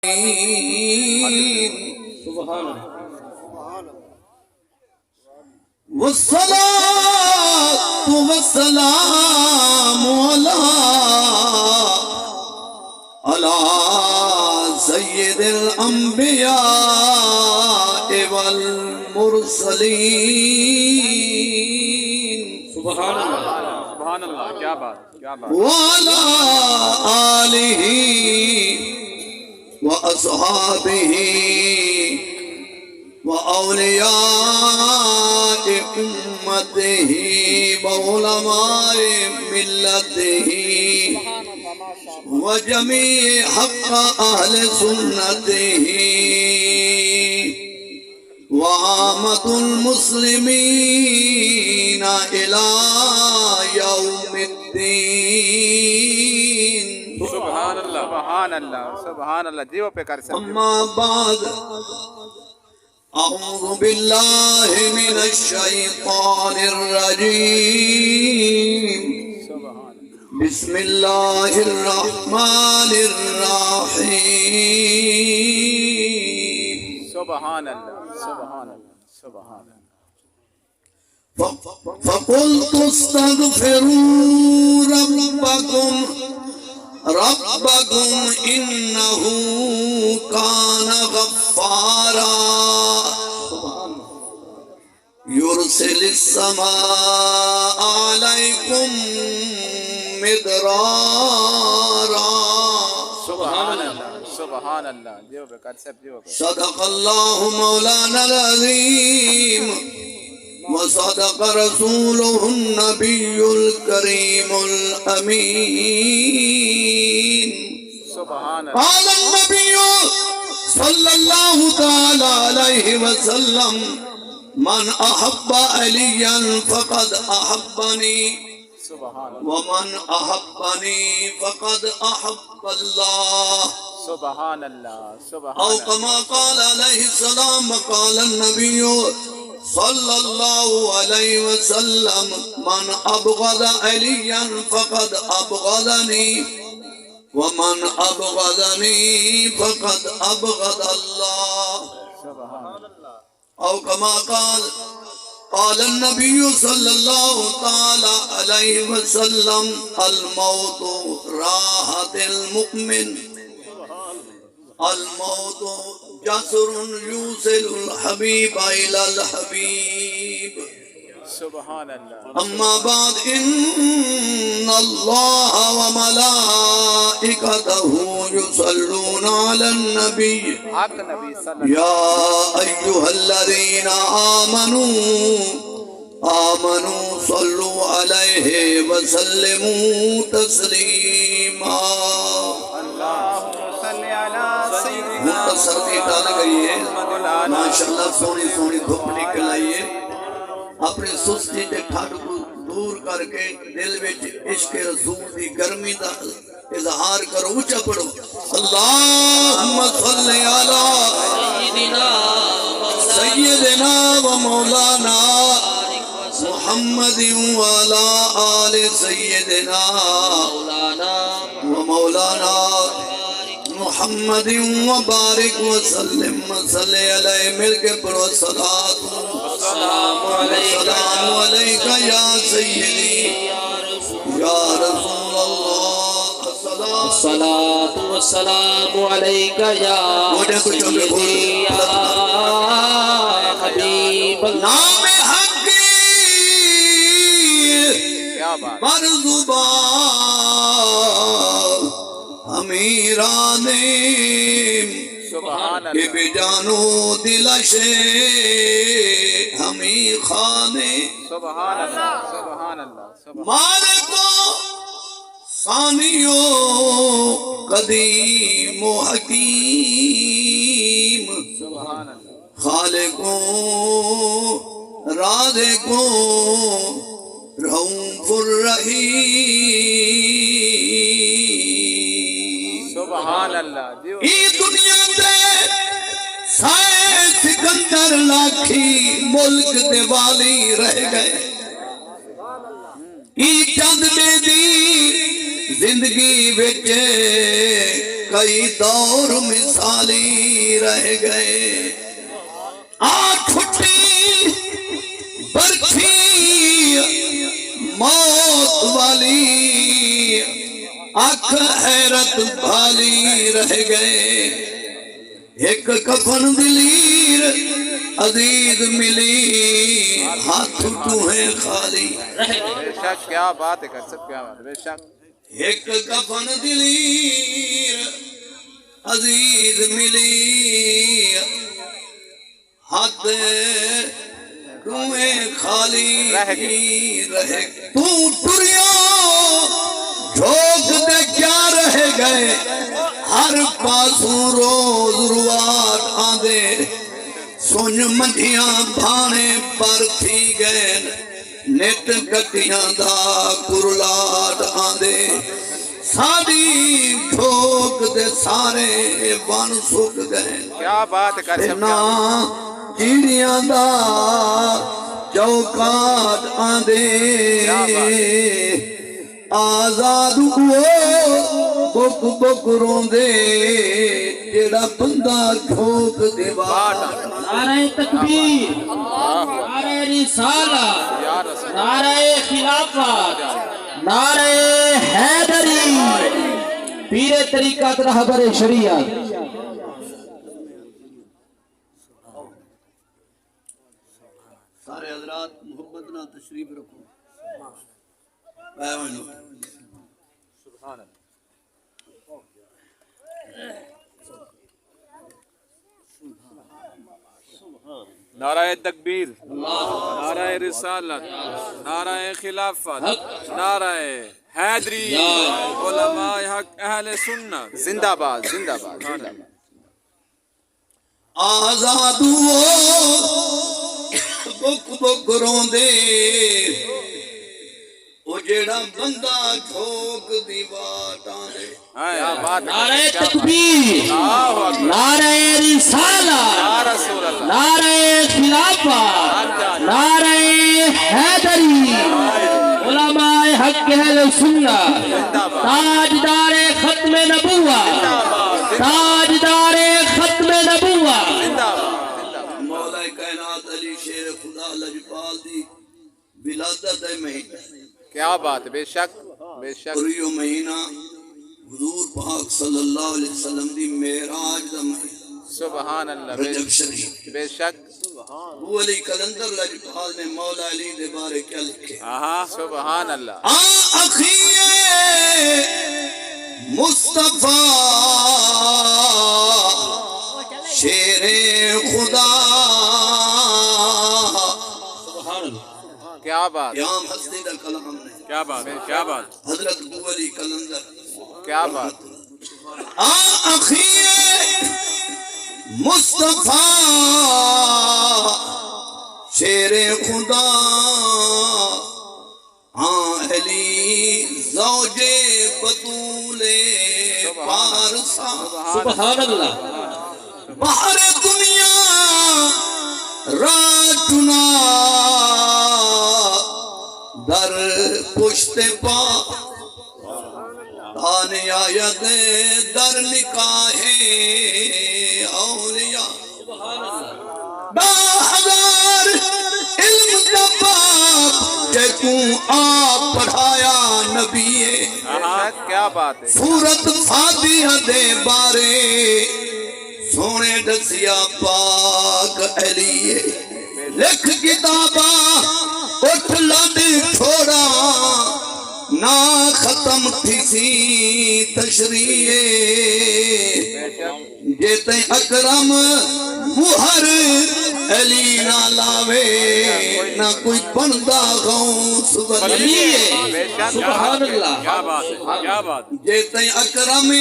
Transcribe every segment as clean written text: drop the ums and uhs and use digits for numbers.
سبحان اللہ والصلاة والسلام على سيد الأنبياء والمرسلين سبحان اللہ کیا بات وعلى آله وأصحابه وأولياء أمته وعلماء ملته وجميع حق أهل سنته وعامة المسلمين إلى يوم الدين. سبحان اللہ دیو پہ کر سکتے. أما بعد أعوذ بالله من الشيطان الرجيم. بسم الله الرحمن الرحيم. سبحان اللہ فقلت استغفروا ربكم إنه كان غفارا يرسل السماء عليكم مدرارا. سبحان اللہ دیو پہ کر سکتے. صدق الله مولانا العظيم وصدق رسوله النبي الكريم الأمين. قال النبي صلى الله تعالى عليه وسلم من أحب عليا فقد أحبني ومن أحبني فقد أحب الله. سبحان اللہ أو كما قال عليه السلام. قال النبي صلى الله عليه وسلم من أبغض عليا فقد أبغضني ومن أبغضني فقد أبغض الله. أو كما قال النبي صلى الله تعالى عليه وسلم الموت راحة المؤمن. الموت جسر يوصل الحبيب إلى الحبيب. سبحان اللہ. أما بعد إن الله وملائكته يصلون على النبي حق نبی صلی اللہ يا أيها الذين آمنوا صلوا عليه وسلموا تسليما. مختصر ڈال گئی ہے ماشاءاللہ. سونی دھوپ نکل آئی ہے. اپنے سستی دے ٹھڈ کو دور کر کے دل وچ عشق رسول دی گرمی دا اظہار کرو. اونچا پڑھو اللہم صلی علی سیدنا و مولانا محمد وعلی آل سیدنا و مولانا محمد وبارک وسلم. صلی علیہ مل کے پڑھو صلاۃ السلام علیک یا سیدی یا رسول اللہ. الصلاة والسلام علیک یا سیدی یا حبیب اللہ. نام حقی بر زبان امیران سبحان کہ اللہ. بجانو دلش ہمیں خانے. سبحان اللہ. مالکو ثانیو قدیم و حکیم. سبحان اللہ. خالقو رازقو رؤوف الرحیم. سبحان اللہ دیو. ای دنیا دے سائے سکندر لاکھی ملک دے والی رہ گئے. ای چند دے دی زندگی بچے کئی دور مثالی رہ گئے چھٹی برکھی موت والی آنکھ حیرت بھالی رہ گئے ایک کفن دلیر عزیز ملی ہاتھ ٹوہیں خالی بے شک کیا بات ہے کر سب کیا بات ہے بے شک ایک کفن دلیر عزیز ملی ہاتھ ٹوہیں خالی رہ تو ٹریا جھوک دے کیا رہ گئے ہر پاسوں روز روات آندے سن منڈیاں بھانے پر تھی گئے نیت گٹیاں دا کرلات آندے ساری ٹھوک دے سارے بن سک گئے کیا بات ہے کر سب کیا چیڑیاں دا چوکات آندے آزاد بک بک روندے جیڑا بندہ ٹھوک دے نعرہ تکبیر، نعرہ رسالہ، نعرہ خلافت، نعرہ حیدری، پیر طریقت رہبر شریعت۔ سارے حضرات محبت نہ تشریف رکھو سبحان اللہ نعرہ تکبیر، نعرہ رسالت، نعرہ خلافت، نعرہ حیدری، علماء حق اہل سنت زندہ باد زندہ باد زندہ باد۔ آزاد بک بک روندے او جیڑا بندہ ٹھوک دی بات آنے کیا بات ہے نعرہ تکبیر، نعرہ رسالہ، نعرہ خلافت، نعرہ حیدری، علماء حق اہل سنت، تاجدار ختم نبوت، تاجدار ختم نبوت۔ مولا کائنات علی شیر خدا لجپال دی ولادت مہینہ کیا بات ہے بے شک بے شک پریو مہینہ حضور پاک صلی اللہ علیہ وسلم دی معراج دا مہینہ سبحان اللہ رجب شریف بے شک وہ علی کلندر لجپال نے مولا علی دے بارے کیا لکھے سبحان اللہ اخیے مصطفیٰ شیر خدا کیا بات امام ہستی دا کلام نے کیا بات ہے کیا بات حضرت ابو علی کلندر کیا بات اخیے مصطفیٰ شیر خدا علی زوج بطول پارسا سبحان اللہ۔ باہر دنیا راجنا در پشت پا آنے آیت در نکاح اولیاء با ہزار علم کا باپ کہ کوں آپ پڑھایا نبی کیا بات ہے سورت فاتحہ دے بارے سونے دسیا پاک علی لکھ کتاباں اٹھ لد چھوڑا نہ ختم تھی سی تشریح جیتے اکرم مہر علی نہ لاوے نہ کوئی بندہ غوث ولی سبحان اللہ۔ کیا بات ہے کیا بات جیتے اکرم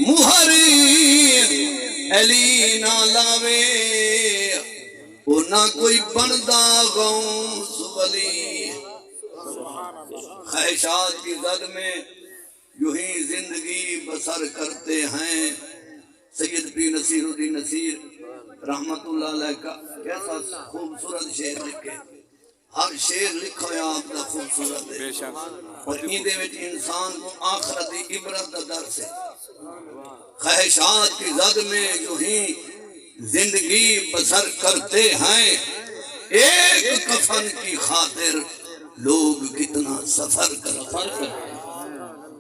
مہر علی نہ لاوے وہ نہ کوئی بندہ غوث ولی خواہشات کی زد میں یوں ہی زندگی بسر کرتے ہیں سید پیر نصیر الدین نصیر رحمت اللہ علیہ کا کیسا خوبصورت شعر لکھے ہر شیر لکھا ہے آپ دا خوبصورت ہے بے شک اور ایندے وچ انسان کو آخرت دی عبرت دا درس ہے خواہشات کی زد میں یوں ہی زندگی بسر کرتے ہیں ایک کفن کی خاطر لوگ کتنا سفر کرتے ہیں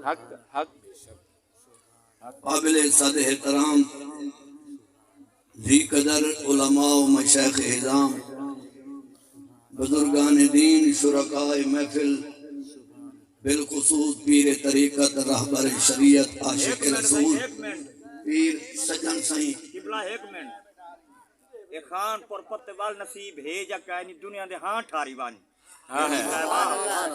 حق حق قابل صد احترام ذی قدر علماء و مشایخ اعظام بزرگان دین شرکاء محفل بالخصوص پیر طریقت رہبر شریعت عاشق رسول پیر سجن سائیں قبلہ ایک منٹ یہ خان پر پتے وال نصیب ہے جا کائنی دنیا دے ہاں ٹھاری بانی ہاں ہے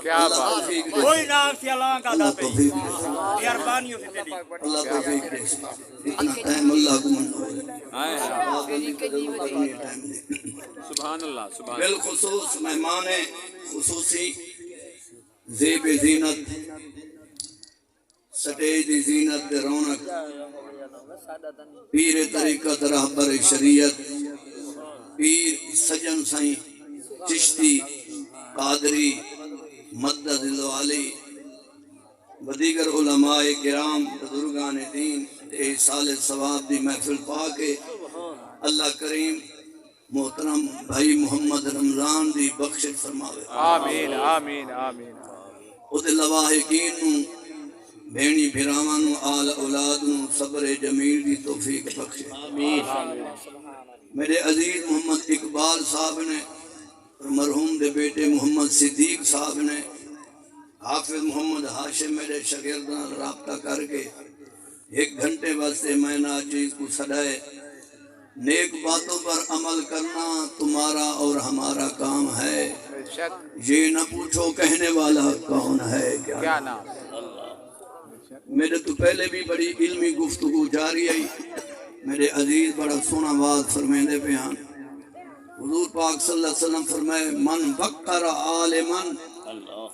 کیا بات کوئی نام سی اللہ کا دا پہ مہربانی سے تیری اللہ توفیق دے اتنا ٹائم اللہ کو منظور سبحان اللہ سبحان بالخصوص مہمان خصوصی زیب زینت سٹیج زینت دے رونق پیر طریقت رہبر شریعت پیر سجن سائیں چشتی قادری مدد الوالی و دیگر علماء کرام بزرگان دین احسال ثواب دی محفل پا کے اللہ کریم محترم بھائی محمد رمضان دی بخشش فرماوے آمین آمین آمین او دے لواحقین نو بھینی بھراواں نو آل اولاد نو صبر جمیل دی توفیق بخشے میرے عزیز محمد اقبال صاحب نے اور مرحوم دے بیٹے محمد صدیق صاحب نے حافظ محمد ہاشم میرے شاگرداں رابطہ کر کے 1 گھنٹے واسطے میں ناچیز کو سڑائے نیک باتوں پر عمل کرنا تمہارا اور ہمارا کام ہے بے شک یہ نہ پوچھو کہنے والا کون ہے کیا نام میرے تو پہلے بھی بڑی علمی گفتگو جاری آئی میرے عزیز بڑا سونا بات فرمیندے پہ ہاں حضور پاک صلی اللہ علیہ وسلم فرمائے من وقر عالما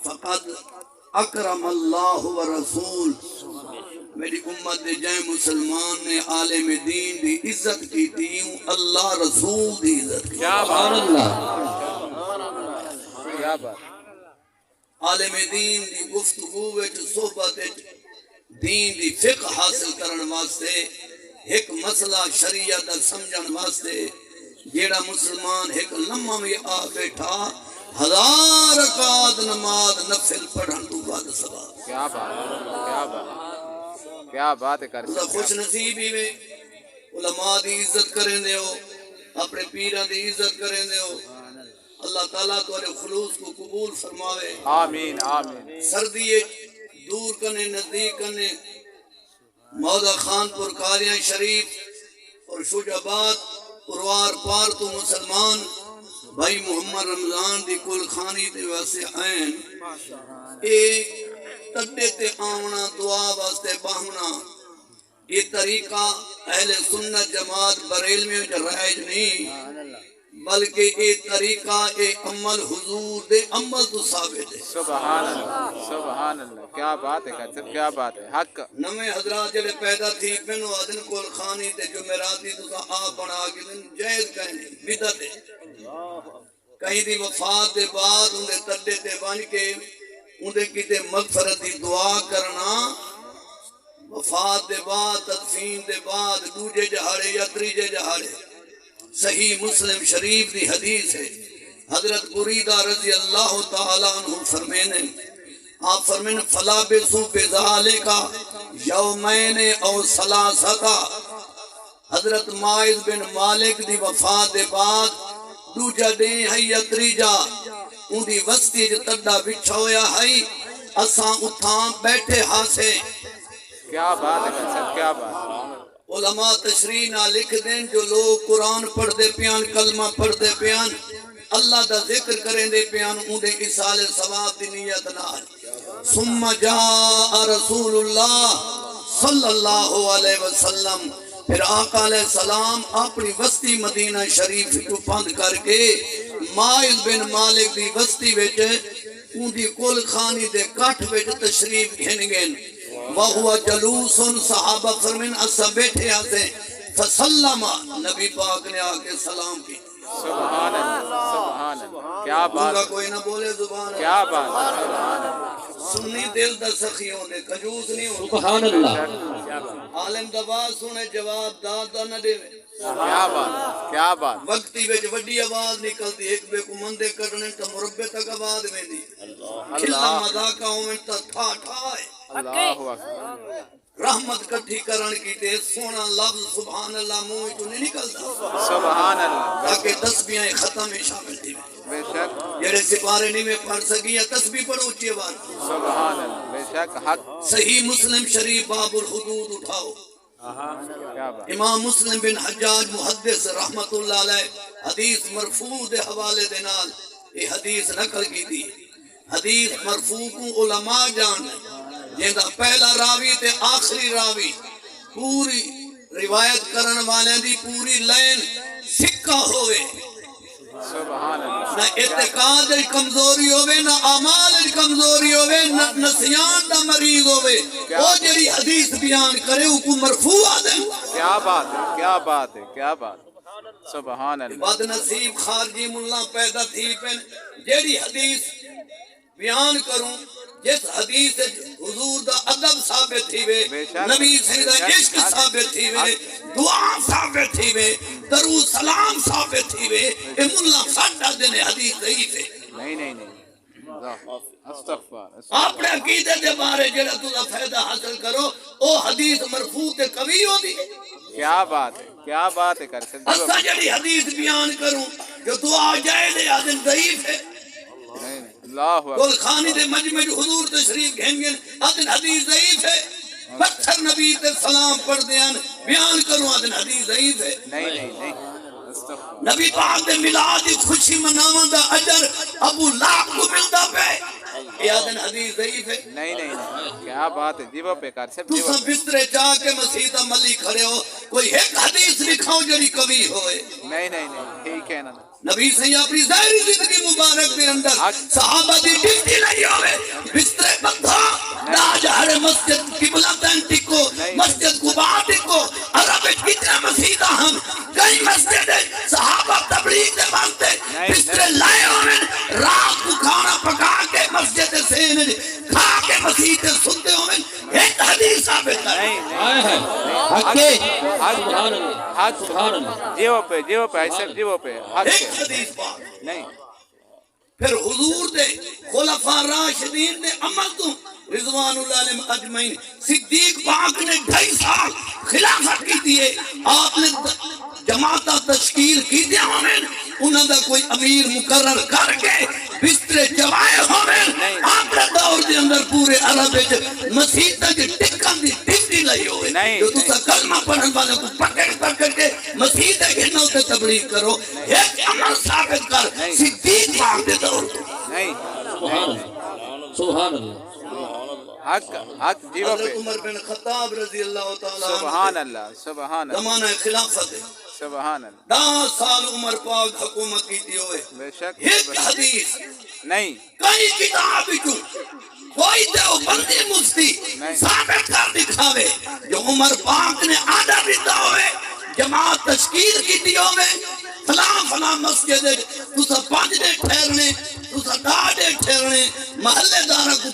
فقد اکرم اللہ و رسول میری امت دے جائیں مسلمان نے عالم دین دی عزت کی تیوں اللہ رسول دی عزت کی کیا سبحان بات اللہ کیا بات عالم دین دی گفتگو وچ صحبت وچ دین دی فقہ حاصل کرن واسطے ایک مسئلہ شریعت دا سمجھن واسطے جیڑا مسلمان ایک لمحہ میں آ بیٹھا 1000 رکعت نماز نفل پڑھن تو بعد ثواب کیا بات کیا بات کیا بات کر اللہ خوش نصیبی میں علماء دی عزت کریں دے ہو اپنے پیران دی عزت کریں دے ہو اللہ تعالیٰ تو خلوص کو قبول فرماوے آمین آمین سردی دور کرنے نزدیک کرنے موضع خان پور قادیاں شریف اور شجاباد پروار پار تو مسلمان بھائی محمد رمضان دی کل خانی دے واسے آئین اے تڈے تے آمنا دعا واسطے باہمنا یہ طریقہ اہل سنت جماعت بریل میں رائج نہیں بلکہ اے طریقہ اے عمل حضور دے عمل تو ثابت ہے سبحان اللہ کیا بات ہے کر کیا بات ہے حق نمے حضرات جلے پیدا تھی پینو آدن کول خانی تے جمعراتی تو آپ بنا کے دن جائز کہنے بدعت ہے کہیں دی وفات دے بعد اندے تڈے تے بن کے اندے کتے مغفرت دی دعا کرنا وفات دے بعد تدفین دے بعد دوجے جہاڑے یا تریجے جہاڑے صحیح مسلم شریف دی حدیث ہے حضرت بریدہ رضی اللہ تعالیٰ عنہ فرمینے آپ فرمین فلا بسو بذالکا یومین او سلاستا حضرت مائز بن مالک دی وفات دے بعد دوجہ دیں ہے یا تریجہ ان دی وستی جو تڈا بچھویا ہے اساں اتھاں بیٹھے ہاسے کیا بات ہے سب کیا بات علماء تشریح نہ لکھ دیں جو لوگ قرآن پڑھ دے پیان کلمہ پڑھ دے پیان اللہ دا ذکر کریں دے پیان اندے اصال ثواب دی نیت نال ثم جاء رسول اللہ صلی اللہ علیہ وسلم پھر آقا علیہ السلام اپنی وستی مدینہ شریف کو بند کر کے مائز بن مالک دی وستی وچ ان دی کل خانی دے کٹھ وچ تشریف گھن گئن وہو جلوس صحابہ فرمین اسا بیٹھے آتے فسلم نبی پاک نے آکے سلام کی سبحان اللہ سبحان اللہ کیا بات بولگا کوئی نہ بولے زبان اللہ کیا بات سنی دل دا سخی ہوندے کنجوس نہیں ہوندے سبحان اللہ عالم دا باز سنے جواب دادا نہ دے کیا بات وقتی وچ وڈی آواز نکلتی ایک بے کو مندے کرنے تا مربے تک آواز ویندی کھلا مذاقہ ہوئے تا ٹھا ٹھائے اللہ اکبر رحمت کٹھی کرن کی تے سونا لفظ سبحان اللہ منہ تو نہیں نکلتا سبحان اللہ تاکہ تسبیحیں ختم میں شامل تھی بے شک جڑے سپارے نہیں میں پڑھ سکی یا تسبیح پڑھو اونچی آواز سبحان اللہ بے شک حق صحیح مسلم شریف باب الحدود اٹھاؤ کیا بات امام مسلم بن حجاج محدث رحمت اللہ علیہ حدیث مرفوع دے حوالے دے نال یہ حدیث نقل کی تھی حدیث مرفوع کو علماء جان جہاں پہلا راوی تے آخری راوی پوری روایت کرن والے دی پوری لائن سکہ ہوئے سبحان اللہ نہ اعتقاد دی کمزوری ہوئے نہ اعمال دی کمزوری ہوئے نہ نسیان دا مریض ہوئے وہ جڑی حدیث بیان کرے وہ کو مرفوع آدم کیا بات ہے کیا بات ہے کیا بات سبحان اللہ بد نصیب خارجی ملا پیدا تھی پن جیڑی حدیث بیان کروں جس حدیث حضور دا ادب ثابت تھی وے نبی سے دا عشق ثابت تھی وے دعا ثابت تھی وے درود سلام ثابت تھی وے اے ملا ساڈا دن حدیث ضعیف ہے نہیں استغفار اپنے عقیدے دے بارے جڑا تُسا فائدہ حاصل کرو او حدیث مرفوع تے قوی ہوندی کیا بات ہے کر سکتے اسا جڑی حدیث بیان کروں جو دعا جائے دے آدم ضعیف ہے اللہ گل خانی دے مجمع حضور تشریف گھنگن آدن حدیث ضعیف ہے پتھر نبی تے سلام پڑھ دیان بیان کروں آدن حدیث ضعیف ہے نہیں استغفار نبی پاک دے میلاد دی خوشی مناون دا اجر ابو لاکھ کو ملدا پے یہ آدن حدیث ضعیف ہے نہیں کیا بات ہے جیو پہ کر سب تو سب بسترے چاہ کے مسیدہ ملی کھڑے ہو کوئی ایک حدیث لکھاؤ جڑی کبھی ہوئے نہیں ٹھیک ہے نا نبی سے اپنی ظاہری زندگی مبارک دے اندر صحابہ دی ڈیوٹی لگی ہوئے بسترے بندھا ناج ہر مسجد قبلہ تین ٹکو مسجد قبا ٹکو عرب کتنے مسیدہ ہم کئی مسجد صحابہ تبلیغ دے مانتے بسترے لائے ہوئے رات کو کھانا پکا کے مسجد سین کھا کے مسجد سنتے ہوئے ایک حدیث ثابت ہے جیو پہ ایسے جیو پہ ایک حدیث پاک نہیں پھر حضور دے خلفاء راشدین دے عمل تو رضوان اللہ علیہ اجمعین صدیق پاک نے 2.5 سال خلافت کی دیئے آپ نے جماعتہ تشکیل کی دیا ہمیں انہوں دا کوئی امیر مقرر کر کے بسترے چوائے ہمیں آپ نے دور دے اندر پورے عرب مسیح تک ٹکن دی ڈیوٹی لئی ہوئے جو تُسا کلمہ پڑھن والے کو پکڑ کے مسیح تک گھنوں سے تبلیغ کرو ایک عمل ثابت کر صدیق پاک دے دور نہیں سبحان اللہ حق جیو پہ حضرت عمر بن خطاب رضی اللہ تعالیٰ سبحان اللہ زمانہ خلافت ہے سبحان اللہ 10 سال عمر پاک حکومت کی تھی ہوئے بے شک ایک حدیث نہیں کئی کتاب بچوں کوئی دیو بندی مفتی ثابت کر دکھاوے جو عمر پاک نے آدھا دیتا ہوئے جماعت تشکیل کی تھی ہوئے فلاں مسجد تُسا 5 دے ٹھہرنے تُسا 10 دے ٹھہرنے محلے دارہ کو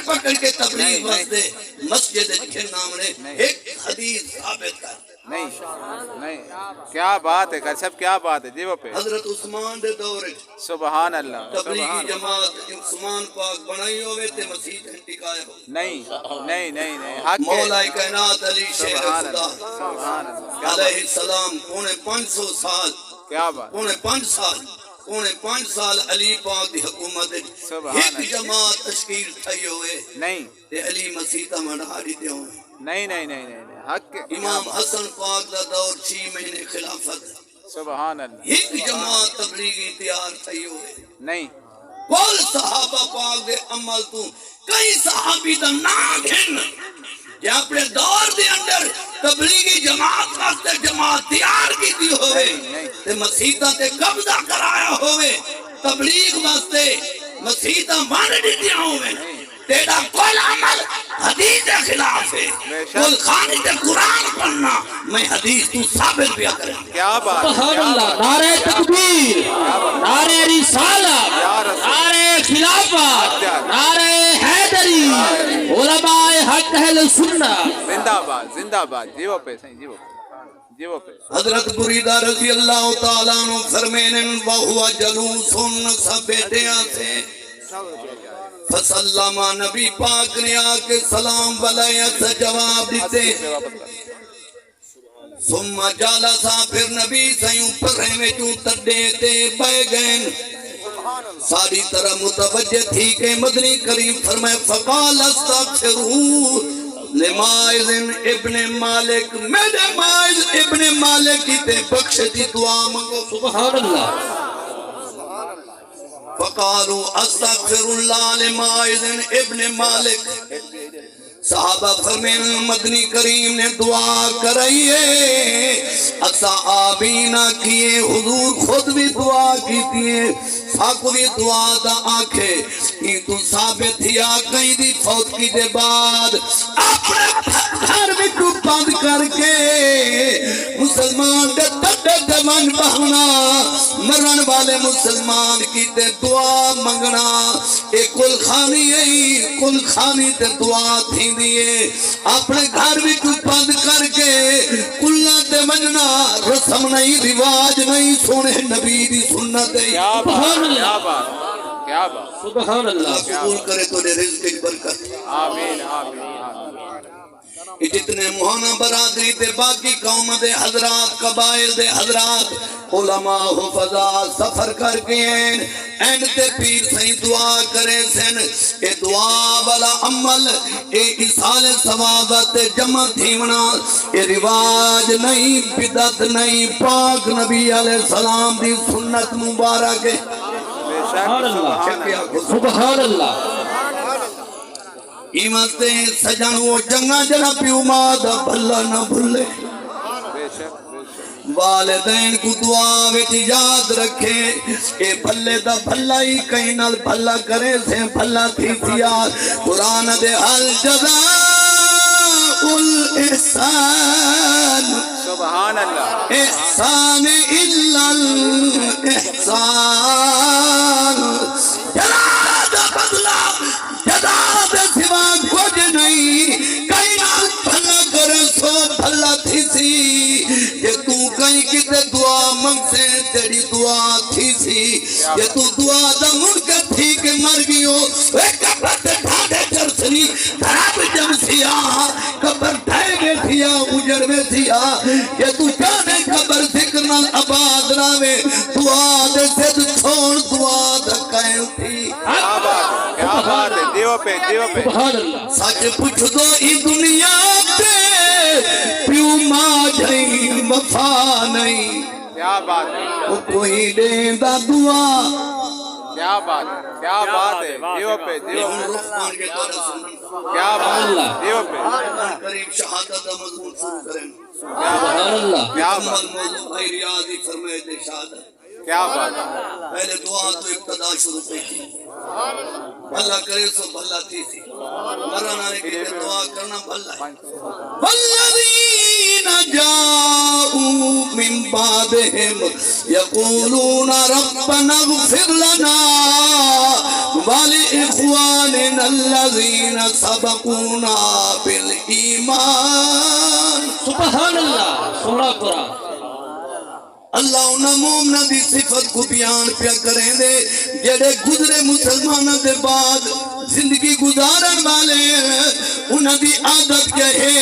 پکڑ کے تبلیغ واسطے مسجد کے نامنے ایک حدیث ثابت کر نہیں کیا بات ہے کر سب کیا بات ہے جیو پہ حضرت عثمان دے دور سبحان اللہ تبلیغی جماعت عثمان پاک بنائی ہوئے تے مسجد ٹکائے ہو نہیں حق مولا کائنات علی شیخ خدا سبحان اللہ علیہ السلام پونے 500 سال کیا بات پونے 5 سال علی پاک دی حکومت ایک جماعت تشکیل تھئی ہوئے نہیں تے علی مسیطہ منہاری دے ہوئے نہیں حق امام حسن پاک دا دور 6 مہینے خلافت سبحان اللہ ایک جماعت تبلیغی تیار تھئی ہوئے نہیں کل صحابہ پاک دے عمل تو کئی صحابی دا نام گھن جے اپنے دور دے اندر تبلیغی جماعت واسطے جماعت تیار کی دی ہوئے تے مسیطہ تے قبضہ کرایا ہوئے تبلیغ واسطے مسیطہ مان دی دیا ہوئے تیرا کل عمل حدیث کے خلاف ہے، کل خانی تے قرآن پڑھنا میں حدیث تو ثابت بھی کریں۔ کیا بات ہے، سبحان کیا اللہ، بات نعرہ تکبیر، نعرہ رسالت، نعرہ خلافت، نعرہ حیدری، علماء حق اہل سنت۔ ہے۔ زندہ باد، زندہ باد، جیو پہ صحیح، جیو پہ، جیو پہ۔ حضرت بریدہ رضی اللہ تعالیٰ عنہ فرمینن وَهُوَ جَلُوسٌ سب بیٹیاں سے فسلم نبی پاک نے آکے سلام ولیت سے جواب دیتے ثم جالسا پھر نبی سیوں پر میں چوں تڑیتے بے گئن ساری طرح متوجہ تھی کہ مدنی کریم فرمائے فقال استغفروا لمائز ابن مالک، میرے مائز ابن مالک کی تے بخشتی دعا منگو۔ سبحان اللہ، فقالوا استغفر اللہ لمائز ابن مالک، صحابہ فرمین مدنی کریم نے دعا کرائیے اکسا آبینہ کیے، حضور خود بھی دعا کیتیے، ساکو بھی دعا دا آنکھے کہ تو ثابت تھی آکھیں دی فوت کی دے بعد اپنے گھر میں کو بند کر کے مسلمان دے تڑے جوان بہنا مرن والے مسلمان کی تے دعا منگنا، ایک کل خانی ہے، کل خانی تے دعا تھی دیئے اپنے گھر بھی کو بند کر کے کلہ تے مننا رسم نہیں، رواج نہیں، سونے نبی دی سنت ہے۔ کیا بات، کیا بات، کیا بات، سبحان اللہ، قبول کرے تو نے رزق کی برکت۔ آمین آمین آمین۔ جتنے موہانا برادری دے باقی قوم دے حضرات، قبائل دے حضرات، علماء حفظات سفر کر کے اینڈ تے پیر سہی دعا کرے سن، اے دعا والا عمل اے اصال ثوابت جمع تھیونا، اے رواج نہیں، بدعت نہیں، پاک نبی علیہ السلام دی سنت مبارک ہے۔ سبحان اللہ، سبحان اللہ۔ ایمان سے سجن وہ جنگا جنا پیو مادہ بھلا نہ بھلے، بے شک بے شک۔ والدین کو دعا وچ یاد رکھے، اے بھلے دا بھلا ہی کہیں نال بھلا کرے سے بھلا تھی سیا، قرآن دے حل جزاء الاحسان سبحان اللہ، احسان الا الاحسان، جزا دا بدلا جزا دے سوا کچھ نہیں، کہیں نال بھلا کرے سو بھلا تھی سی، یہ تو کہیں کتے دعا منگ سے تیری دعا تھی سی، یہ تو دعا دا منکر تھی کہ مر گئیو، اے قبر تے ڈھاڑے چرسنی دھراب جم سیا، قبر ڈھائے بیٹھیا اجڑ میں سیا، یہ تو جانے قبر ذکر نال آباد راوے، دعا دے سے چھوڑ دعا دا قائم تھی۔ کیا بات، کیا بات ہے، دیو پہ دیو پہ۔ سبحان اللہ، سچ پوچھ دو ای دنیا تے پیو ماں جائیں وفا نہیں، کیا بات ہے، وہ کوئی دیں دا دعا۔ کیا بات ہے، کیا بات ہے، دیو پہ دیو پہ، کیا بات ہے، دیو پہ، قریب شہادت دا مضمون شروع کریں، سبحان اللہ، کیا بات، محمد موضوع بھائی ریاضی فرمائے دے شہادت، کیا بات ہے، پہلے دعا تو ابتدا شروع کی تھی، بھلا کرے سو بھلا تھی سی، مرنا نے کہ دعا کرنا بھلا ہے۔ والذین جاؤوا من بعدهم یقولون ربنا اغفر لنا ولإخواننا الذین سبقونا بالایمان۔ سبحان اللہ، سونا قرآن۔ اللہ انہاں مومنہ دی صفت کو بیان پیا کریں دے جڑے گزرے مسلمانہ دے بعد زندگی گزارن والے انہاں دی عادت کیا ہے،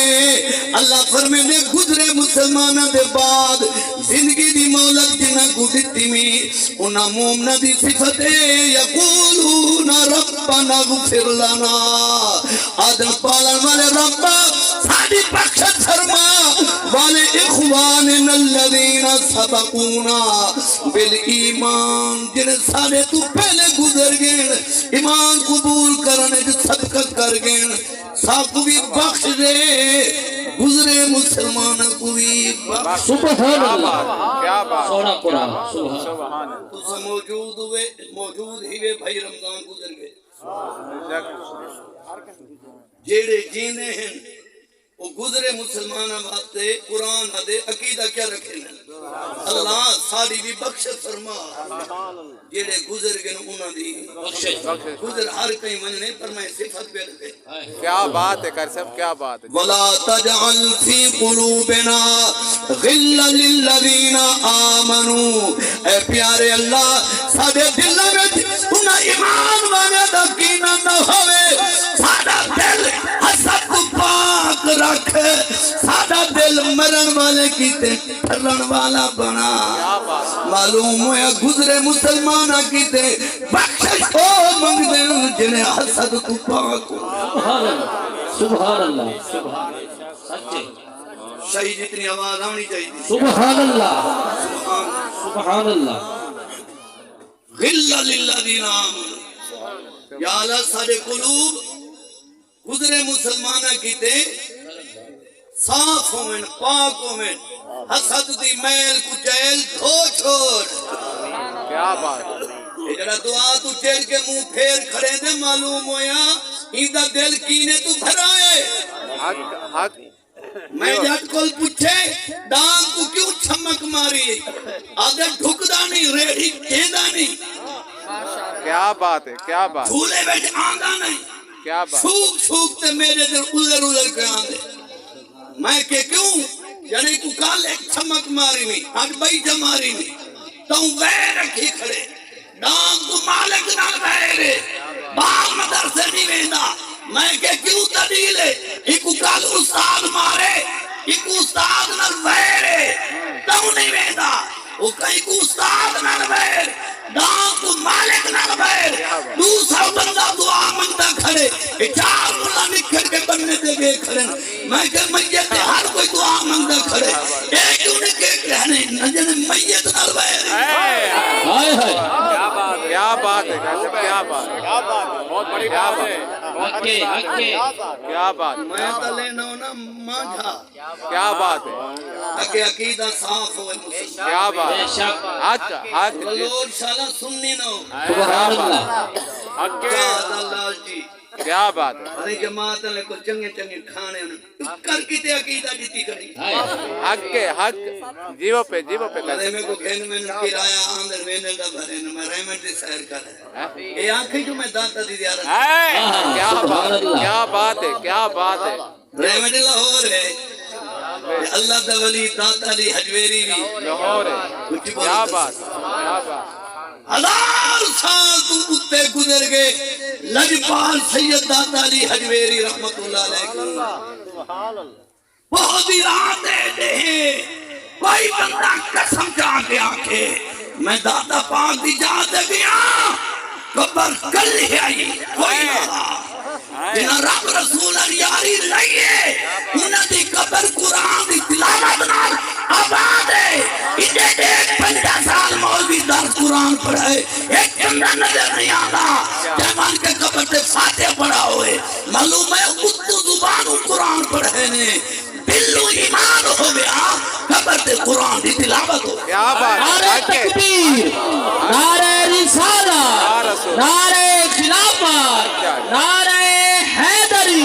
اللہ فرمے دے گزرے مسلمانہ دے بعد زندگی دی مولت جنہ کو دیتی میں انہاں مومنہ دی صفت ہے یقولون ربنا اغفر لنا، عادل پالن والے ربا ساڑی بخشت فرما، والے اخواننا الذین سبقونا بالایمان، جنہیں سارے تو پہلے گزر گئے ایمان قبول کرنے جو صدقت کر گئے، ساکو بھی بخش دے گزرے مسلمان کو بھی بخش۔ سبحان کیا اللہ، بات، کیا بات، سونا قرآن، سبحان سبحان اللہ، تو سے موجود ہوئے موجود ہی ہوئے بھائی رمضان گزر گئے، جیڑے جینے ہیں وہ گزرے مسلمانہ واسطے قرآن دے عقیدہ کیا رکھے ہیں اللہ ساری بھی بخش فرما جیڑے گزر گئے انہاں دی گزر ہر کہیں مننے پر میں صفت پہ دے کیا بات ہے کر سب کیا بات ہے وَلَا تَجْعَلْ فِي قُلُوبِنَا غِلًّا لِلَّذِينَ آمَنُوا اے پیارے اللہ سادے دلوں میں انہاں ایمان والے دا کینہ نہ ہوئے سادہ دل حسد کو پاک رکھ سادہ دل مرن والے کیتے پھرن والا بنا معلوم ہویا گزرے مسلمانہ کیتے بخشش ہو منگ دے جنہیں حسد کو پاک ہو سبحان اللہ سبحان اللہ سچے صحیح جتنی آواز آنی چاہیے سبحان اللہ سبحان اللہ غلہ للذین آمنوا یا اللہ سارے قلوب گزرے مسلمانہ کیتے صاف ہوئن پاک ہوئن حسد دی میل کچیل دھو چھوڑ کیا بات ہے یہ جڑا دعا تو چیل کے منہ پھیر کھڑے دے معلوم ہویا ایدہ دل کینے تو بھرائے حق میں جات کل پوچھے دان کو کیوں چھمک ماری آدھے ڈھکدا نہیں ریڑھی کھیدا نہیں کیا بات ہے کیا بات جھولے بیٹھ آندہ نہیں کیا بات شوک شوک تے میرے دل ادھر کے آندے میں کہ کیوں یعنی تو کال ایک چھمک ماری نہیں آج بھائی جماری نہیں تو وے رکھی کھڑے ڈان تو مالک نہ ویرے باغ مدرسے نہیں ویندہ میں کہ کیوں تدیل ہے ایکو کال استاد مارے ایکو استاد نہ ویرے تو نہیں ویندہ وہ کہیں کو استاد نہ ویر ڈان تو مالک نہ ویر دوسرا بندہ دعا منگتا کھڑے چار ملا نکھر کے بننے دے گئے کھڑے میں کہ میت ہر کوئی دعا منگتا کھڑے ایک انہیں کے کہنے نجن میت نہ ویر ہائے ہائے کیا بات ہے کیا بات ہے بہت بڑی بات ہے حقے حقے کیا بات میں تو لینا ہونا مانجھا کیا بات ہے تاکہ عقیدہ صاف ہوئے مسلم کیا بات بے شک حق بلور شالا سننی نہ ہو سبحان اللہ جاد اللہ جی کیا بات ہے ارے جماعت نے کو چنگے چنگے کھانے انہیں کر کیتے عقیدہ جیتی کری حق جیو پہ کر ارے میں کو کھین میں کرایہ آمدر وینے دا بھرے میں رحمت دی سیر کر رہے اے آنکھیں جو میں داتا دی زیارت کیا بات ہے کیا بات ہے رحمت لاہور ہے اللہ دا ولی داتا دی حجویری بھی لاہور ہے کیا بات ہزار سال تو اتے گزر گئے لجپال سید داتا علی حجویری رحمت اللہ علیہ بہت ہی راتیں دے کوئی بندہ قسم چاہ کے آکے میں داتا پاک دی جا دے گیا قبر کل ہی آئی کوئی نہ جنہ رب رسول یاری لئیے انہ دی قبر قرآن دی تلاوت نال آباد ہے انہیں ایک 50 سال مولوی درس قرآن پڑھائے ایک چندہ نظر نہیں آتا جہمان کے قبر تے فاتح پڑھا ہوئے معلوم ہے اردو زبانوں قرآن پڑھے نے بلو ایمان ہو گیا قبر تے قرآن دی تلاوت ہو کیا بات نعرہ تکبیر نعرہ رسالہ نعرہ خلافت نعرہ حیدری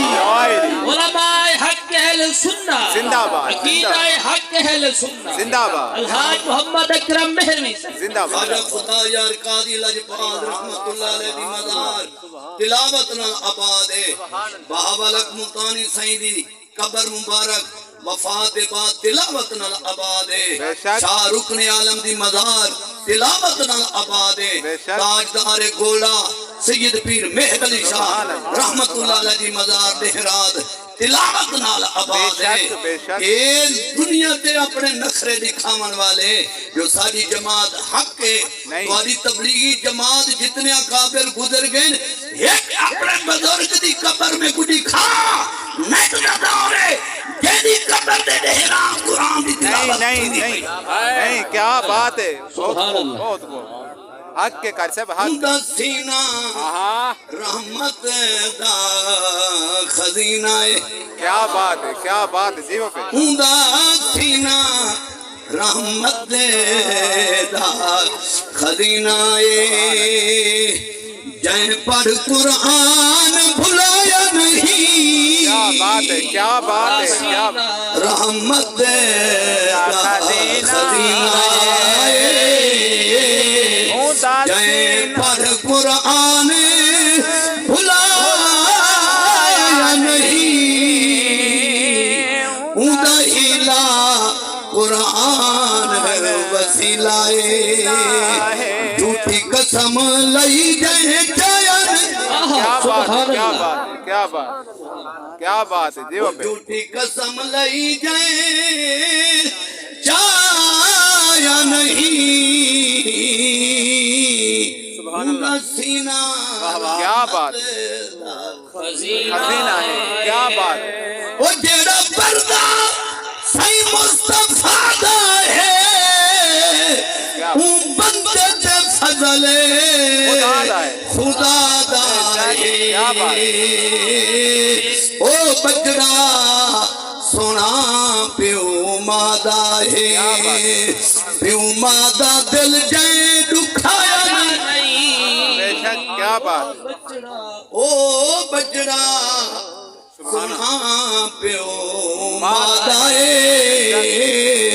علماء حق اہل سنہ زندہ باد عقیدہ حق اہل سنہ زندہ باد الحاج محمد اکرم مہروی زندہ باد خواجہ خدا یار قاضی لجپال رحمت اللہ علیہ دی مزار تلاوت نہ آباد ہے بہاولک ملتانی سیدی قبر مبارک وفات بعد تلاوت نال آباد ہے شاہ رکن عالم دی مزار تلاوت نال آباد ہے تاجدار گولا سید پیر مہر علی شاہ رحمت اللہ علیہ دی مزار دہراد تلاوت نال آباد ہے اے دنیا تے اپنے نخرے دکھاون والے جو ساری جماعت حق ہے والی تبلیغی جماعت جتنے اکابر گزر گئے ایک اپنے بزرگ دی قبر میں کچھ کھا نیٹ نہ دورے جیدی قبر دے دہران قرآن دی تلاوت نہیں کیا بات ہے سبحان اللہ بہت حق کے کر سب حق دا سینہ رحمت دا خزینہ کیا بات ہے جیو پہ دا سینہ رحمت دا خزینہ جائیں پڑھ قرآن بھلایا نہیں کیا بات ہے کیا بات ہے کیا رحمت خزینہ جائیں پڑھ قرآن بھلایا نہیں اوندا ہیلا قرآن ہے وسیلہ جھوٹی قسم لئی جائیں جائن کیا بات ہے کیا بات ہے کیا بات کیا بات ہے دیو پہ جھوٹی قسم لئی جائیں جایا نہیں سینہ کیا بات خزینہ ہے کیا بات ہے وہ جیڑا پردہ سی مصطفیٰ دا ہے اون بندے دے فضل خدا دا کیا بات ہے او بجڑا سونا پیو مادا ہے پیو مادا دل جائے دکھایا بے شک کیا بات او بجڑا سونا پیو مادا ہے